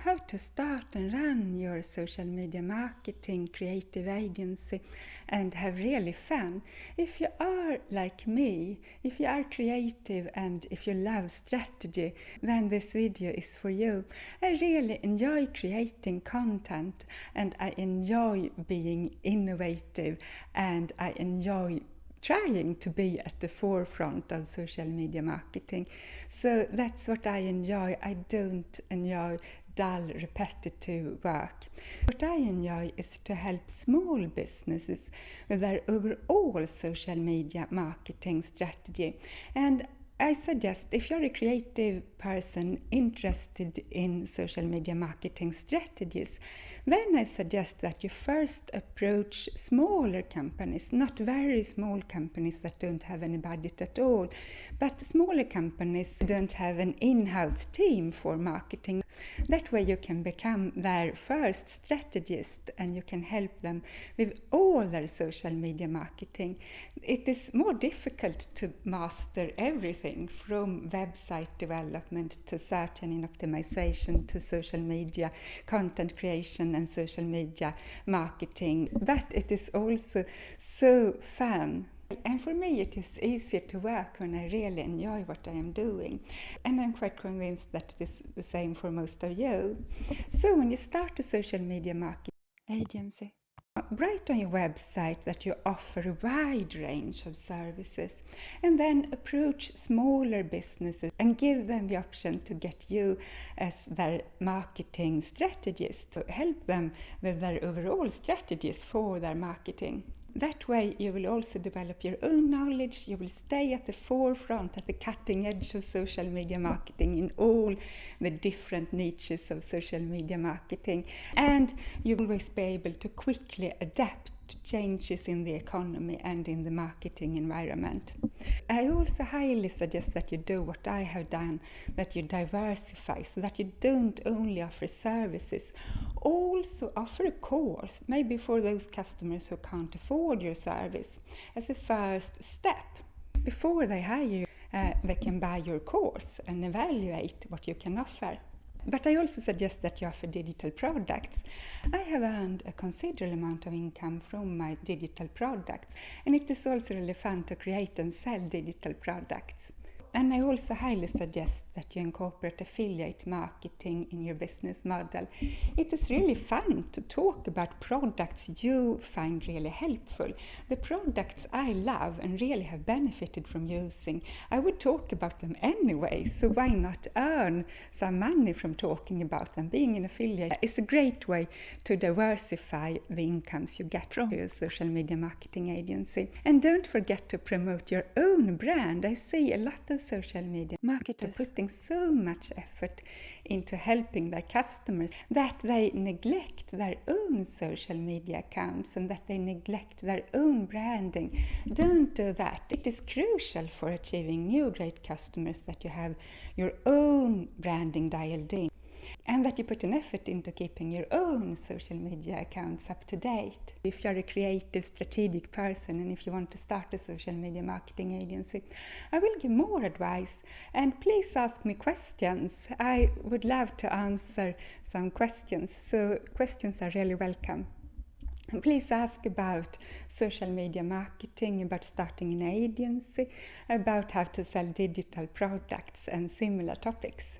how to start and run your social media marketing creative agency and have really fun. If you are like me, if you are creative and if you love strategy, then this video is for you. I really enjoy creating content and I enjoy being innovative and I enjoy trying to be at the forefront of social media marketing. So that's what I enjoy. I don't enjoy dull, repetitive work. What I enjoy is to help small businesses with their overall social media marketing strategy. And I suggest if you're a creative person interested in social media marketing strategies, then I suggest that you first approach smaller companies, not very small companies that don't have any budget at all, but smaller companies don't have an in-house team for marketing. That way you can become their first strategist and you can help them with all their social media marketing. It is more difficult to master everything from website development to search engine optimization to social media content creation and social media marketing, but it is also so fun. And for me it is easier to work when I really enjoy what I am doing. And I'm quite convinced that it is the same for most of you. So when you start a social media marketing agency, write on your website that you offer a wide range of services and then approach smaller businesses and give them the option to get you as their marketing strategist to help them with their overall strategies for their marketing. That way you will also develop your own knowledge, you will stay at the forefront, at the cutting edge of social media marketing in all the different niches of social media marketing, and you will always be able to quickly adapt to changes in the economy and in the marketing environment. I also highly suggest that you do what I have done, that you diversify so that you don't only offer services, also offer a course, maybe for those customers who can't afford your service, as a first step. Before they hire you, they can buy your course and evaluate what you can offer. But I also suggest that you offer digital products. I have earned a considerable amount of income from my digital products, and it is also really fun to create and sell digital products. And I also highly suggest that you incorporate affiliate marketing in your business model. It is really fun to talk about products you find really helpful. The products I love and really have benefited from using, I would talk about them anyway, so why not earn some money from talking about them? Being an affiliate is a great way to diversify the incomes you get from your social media marketing agency. And don't forget to promote your own brand. I see a lot of social media marketers putting so much effort into helping their customers that they neglect their own social media accounts and that they neglect their own branding. Don't do that. It is crucial for achieving new great customers that you have your own branding dialed in, and that you put an effort into keeping your own social media accounts up to date. If you're a creative, strategic person and if you want to start a social media marketing agency, I will give more advice, and please ask me questions. I would love to answer some questions, so questions are really welcome. Please ask about social media marketing, about starting an agency, about how to sell digital products and similar topics.